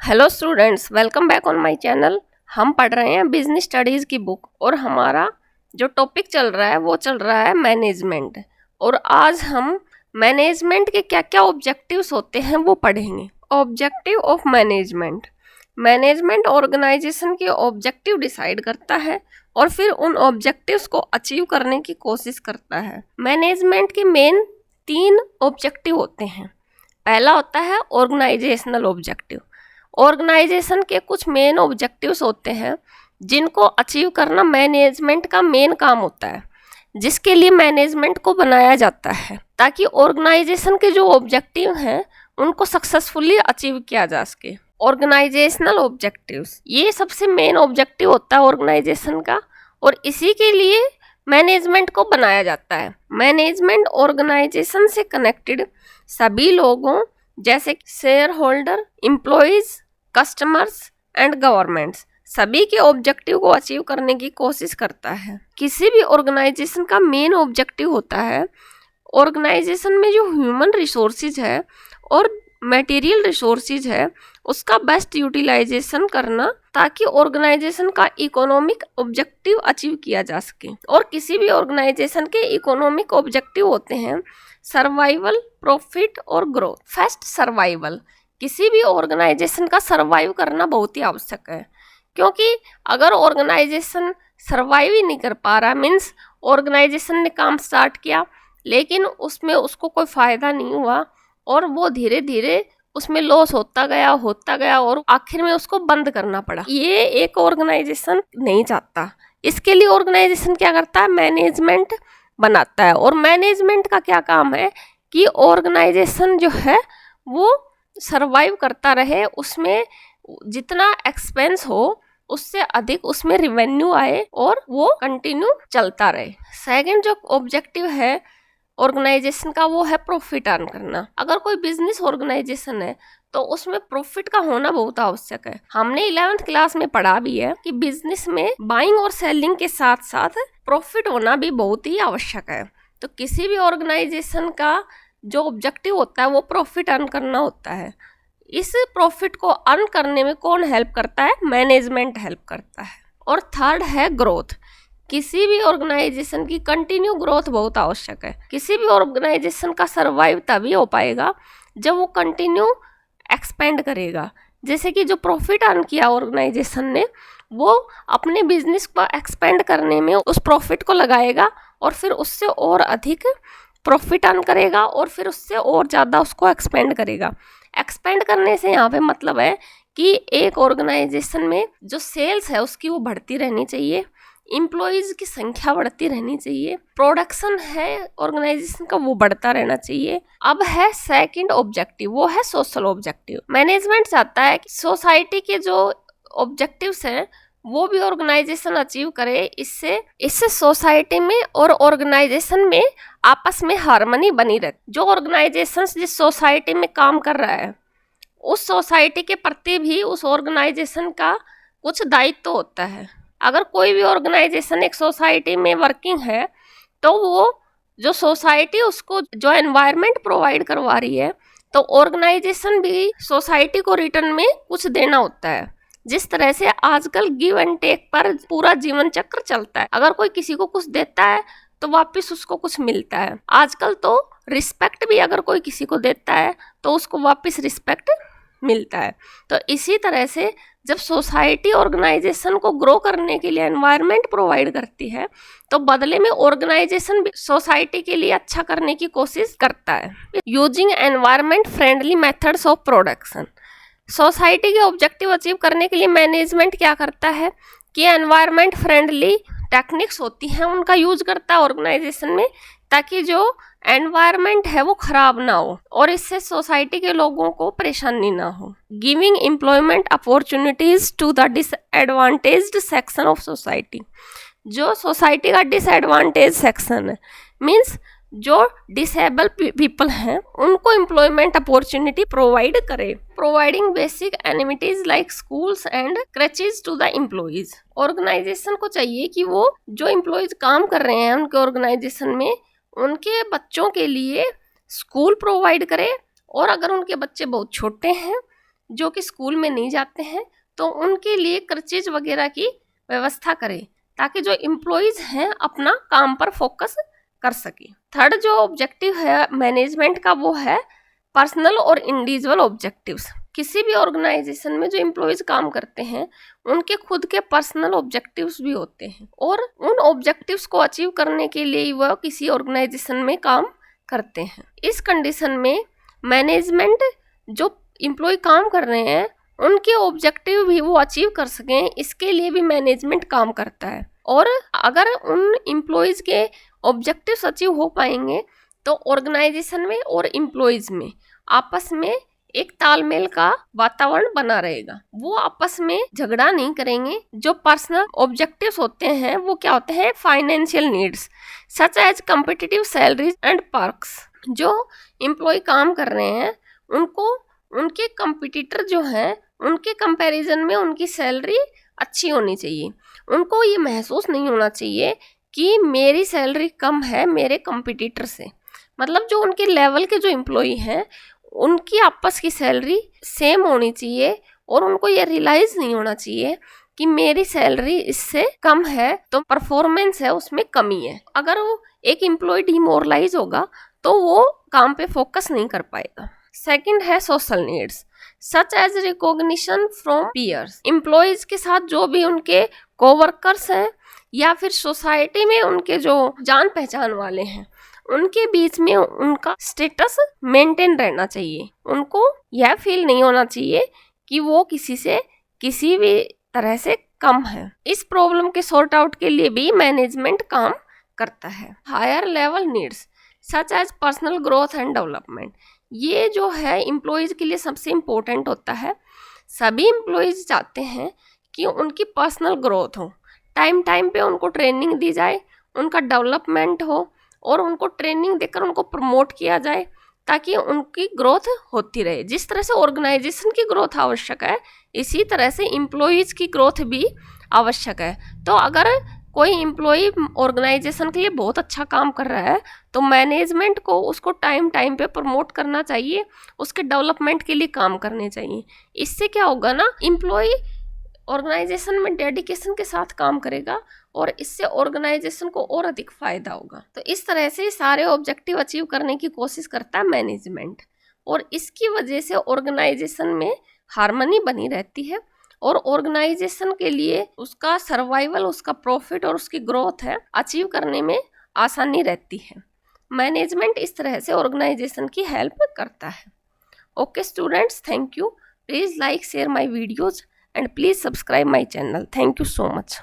Hello students, welcome back on my channel. हम पढ़ रहे हैं बिजनेस स्टडीज़ की बुक और हमारा जो टॉपिक चल रहा है वो चल रहा है मैनेजमेंट। और आज हम मैनेजमेंट के क्या क्या ऑब्जेक्टिव्स होते हैं वो पढ़ेंगे। Objective of management. Management organisation के ऑब्जेक्टिव डिसाइड करता है और फिर उन ऑब्जेक्टिव्स को अचीव करने की कोशिश करता है। मैनेजमेंट के मेन 3 ऑब्जेक्टिव होते हैं। पहला होता है ऑर्गेनाइजेशनल ऑब्जेक्टिव। ऑर्गेनाइजेशन के कुछ मेन ऑब्जेक्टिव्स होते हैं जिनको अचीव करना मैनेजमेंट का मेन काम होता है, जिसके लिए मैनेजमेंट को बनाया जाता है ताकि ऑर्गेनाइजेशन के जो ऑब्जेक्टिव हैं उनको सक्सेसफुली अचीव किया जा सके। ऑर्गेनाइजेशनल ऑब्जेक्टिव्स ये सबसे मेन ऑब्जेक्टिव होता है ऑर्गेनाइजेशन का और इसी के लिए मैनेजमेंट को बनाया जाता है। मैनेजमेंट ऑर्गेनाइजेशन से कनेक्टेड सभी लोगों जैसे share holder, employees, customers and governments सभी के ऑब्जेक्टिव को अचीव करने की कोशिश करता है। किसी भी ऑर्गेनाइजेशन का मेन ऑब्जेक्टिव होता है ऑर्गेनाइजेशन में जो ह्यूमन रिसोर्सेज है और मटेरियल रिसोर्सेज है उसका बेस्ट यूटिलाइजेशन करना ताकि ऑर्गेनाइजेशन का इकोनॉमिक ऑब्जेक्टिव अचीव किया जा सके। और किसी भी ऑर्गेनाइजेशन के इकोनॉमिक ऑब्जेक्टिव होते हैं सर्वाइवल, प्रॉफिट और ग्रोथ। First, survival. किसी भी ऑर्गेनाइजेशन का सर्वाइव करना बहुत ही आवश्यक है, क्योंकि अगर ऑर्गेनाइजेशन सर्वाइव ही नहीं कर पा रहा, मीन्स ऑर्गेनाइजेशन ने काम स्टार्ट किया लेकिन उसमें उसको कोई फ़ायदा नहीं हुआ और वो धीरे धीरे उसमें लॉस होता गया और आखिर में उसको बंद करना पड़ा, ये एक ऑर्गेनाइजेशन नहीं चाहता। इसके लिए ऑर्गेनाइजेशन क्या करता है, मैनेजमेंट बनाता है। और मैनेजमेंट का क्या काम है कि ऑर्गेनाइजेशन जो है वो सरवाइव करता रहे, उसमें जितना एक्सपेंस हो उससे अधिक उसमें रिवेन्यू आए और वो कंटिन्यू चलता रहे। सेकंड जो ऑब्जेक्टिव है ऑर्गेनाइजेशन का वो है प्रॉफिट अर्न करना। अगर कोई बिजनेस ऑर्गेनाइजेशन है तो उसमें प्रॉफिट का होना बहुत आवश्यक है। हमने 11th क्लास में पढ़ा भी है कि बिजनेस में बाइंग और सेलिंग के साथ साथ प्रॉफिट होना भी बहुत ही आवश्यक है। तो किसी भी ऑर्गेनाइजेशन का जो ऑब्जेक्टिव होता है वो प्रॉफिट अर्न करना होता है। इस प्रॉफिट को अर्न करने में कौन हेल्प करता है, मैनेजमेंट हेल्प करता है। और थर्ड है ग्रोथ। किसी भी ऑर्गेनाइजेशन की कंटिन्यू ग्रोथ बहुत आवश्यक है। किसी भी ऑर्गेनाइजेशन का सर्वाइव तभी हो पाएगा जब वो कंटिन्यू एक्सपेंड करेगा। जैसे कि जो प्रॉफिट अर्न किया ऑर्गेनाइजेशन ने वो अपने बिजनेस को एक्सपेंड करने में उस प्रॉफिट को लगाएगा और फिर उससे और अधिक प्रॉफिट अर्न करेगा और फिर उससे और ज़्यादा उसको एक्सपेंड करेगा। एक्सपेंड करने से यहाँ पे मतलब है कि एक ऑर्गेनाइजेशन में जो सेल्स है उसकी वो बढ़ती रहनी चाहिए, एम्प्लॉइज की संख्या बढ़ती रहनी चाहिए, प्रोडक्शन है ऑर्गेनाइजेशन का वो बढ़ता रहना चाहिए। अब है सेकंड ऑब्जेक्टिव, वो है सोशल ऑब्जेक्टिव। मैनेजमेंट चाहता है कि सोसाइटी के जो ऑब्जेक्टिव्स हैं वो भी ऑर्गेनाइजेशन अचीव करे। इससे सोसाइटी में और ऑर्गेनाइजेशन में आपस में हार्मनी बनी रहे। जो ऑर्गेनाइजेशन जिस सोसाइटी में काम कर रहा है उस सोसाइटी के प्रति भी उस ऑर्गेनाइजेशन का कुछ दायित्व होता है। अगर कोई भी ऑर्गेनाइजेशन एक सोसाइटी में वर्किंग है तो वो जो सोसाइटी उसको जो एनवायरनमेंट प्रोवाइड करवा रही है तो ऑर्गेनाइजेशन भी सोसाइटी को रिटर्न में कुछ देना होता है। जिस तरह से आजकल गिव एंड टेक पर पूरा जीवन चक्र चलता है, अगर कोई किसी को कुछ देता है तो वापस उसको कुछ मिलता है। आजकल तो रिस्पेक्ट भी अगर कोई किसी को देता है तो उसको वापस रिस्पेक्ट मिलता है। तो इसी तरह से जब सोसाइटी ऑर्गेनाइजेशन को ग्रो करने के लिए एनवायरनमेंट प्रोवाइड करती है तो बदले में ऑर्गेनाइजेशन भी सोसाइटी के लिए अच्छा करने की कोशिश करता है। Using environment friendly methods of production. Society के ऑब्जेक्टिव अचीव करने के लिए मैनेजमेंट क्या करता है कि एनवायरनमेंट फ्रेंडली टेक्निक्स होती हैं उनका यूज करता है ऑर्गेनाइजेशन में, ताकि जो एनवायरनमेंट है वो खराब ना हो और इससे सोसाइटी के लोगों को परेशानी ना हो। Giving employment opportunities to the disadvantaged section of society. जो सोसाइटी का डिसएडवांटेज सेक्शन है मीन्स जो डिसेबल पीपल हैं उनको एम्प्लॉयमेंट अपॉर्चुनिटी प्रोवाइड करे। Providing basic amenities like schools and creches to the employees. Organisation को चाहिए कि वो जो एम्प्लॉइज काम कर रहे हैं उनके ऑर्गेनाइजेशन में उनके बच्चों के लिए स्कूल प्रोवाइड करे और अगर उनके बच्चे बहुत छोटे हैं जो कि स्कूल में नहीं जाते हैं, तो उनके लिए क्रचेज वगैरह की व्यवस्था करे ताकि जो एम्प्लॉइज हैं अपना काम पर फोकस कर सके। थर्ड जो ऑब्जेक्टिव है मैनेजमेंट का वो है पर्सनल और इंडिविजुअल ऑब्जेक्टिव्स। किसी भी ऑर्गेनाइजेशन में जो एम्प्लॉइज काम करते हैं उनके खुद के पर्सनल ऑब्जेक्टिव्स भी होते हैं और उन ऑब्जेक्टिव्स को अचीव करने के लिए वह किसी ऑर्गेनाइजेशन में काम करते हैं। इस कंडीशन में मैनेजमेंट जो एम्प्लॉय काम कर रहे हैं उनके ऑब्जेक्टिव भी वो अचीव कर सकें, इसके लिए भी मैनेजमेंट काम करता है। और अगर उन एम्प्लॉयज के ऑब्जेक्टिव्स अचीव हो पाएंगे तो ऑर्गेनाइजेशन में और एम्प्लॉयज में आपस में एक तालमेल का वातावरण बना रहेगा। वो आपस में झगड़ा नहीं करेंगे। जो पर्सनल ऑब्जेक्टिव्स होते हैं वो क्या होते हैं, financial needs such as competitive salaries and perks. जो एम्प्लॉय काम कर रहे हैं उनको उनके कंपटीटर जो हैं उनके कंपैरिजन में उनकी सैलरी अच्छी होनी चाहिए। उनको ये महसूस नहीं होना चाहिए कि मेरी सैलरी कम है मेरे कंपटीटर से। मतलब जो उनके लेवल के जो एम्प्लॉय हैं उनकी आपस की सैलरी सेम होनी चाहिए और उनको ये रियलाइज नहीं होना चाहिए कि मेरी सैलरी इससे कम है तो परफॉर्मेंस है उसमें कमी है। अगर वो एक एम्प्लॉय डिमोरलाइज होगा तो वो काम पे फोकस नहीं कर पाएगा। सेकंड है social needs such as recognition from peers. Employees के साथ जो भी उनके कोवर्कर्स हैं या फिर सोसाइटी में उनके जो जान पहचान वाले हैं उनके बीच में उनका स्टेटस मेंटेन रहना चाहिए। उनको यह फील नहीं होना चाहिए कि वो किसी से किसी भी तरह से कम है। इस प्रॉब्लम के सॉर्ट आउट के लिए भी मैनेजमेंट काम करता है। Higher level needs such as personal growth and development. ये जो है एम्प्लॉयज के लिए सबसे इम्पोर्टेंट होता है। सभी एम्प्लॉयज चाहते हैं कि उनकी पर्सनल ग्रोथ हो, टाइम टाइम पे उनको ट्रेनिंग दी जाए, उनका डेवलपमेंट हो और उनको ट्रेनिंग देकर उनको प्रमोट किया जाए ताकि उनकी ग्रोथ होती रहे। जिस तरह से ऑर्गेनाइजेशन की ग्रोथ आवश्यक है इसी तरह से एम्प्लॉयज की ग्रोथ भी आवश्यक है। तो अगर कोई एम्प्लॉय ऑर्गेनाइजेशन के लिए बहुत अच्छा काम कर रहा है तो मैनेजमेंट को उसको टाइम टाइम पे प्रमोट करना चाहिए, उसके डेवलपमेंट के लिए काम करने चाहिए। इससे क्या होगा ना, एम्प्लॉय ऑर्गेनाइजेशन में डेडिकेशन के साथ काम करेगा और इससे ऑर्गेनाइजेशन को और अधिक फायदा होगा। तो इस तरह से सारे ऑब्जेक्टिव अचीव करने की कोशिश करता है मैनेजमेंट और इसकी वजह से ऑर्गेनाइजेशन में हार्मनी बनी रहती है और ऑर्गेनाइजेशन के लिए उसका सर्वाइवल, उसका प्रॉफिट और उसकी ग्रोथ है अचीव करने में आसानी रहती है। मैनेजमेंट इस तरह से ऑर्गेनाइजेशन की हेल्प करता है। Okay students, thank you. Please like share my videos and please subscribe my channel. Thank you so much.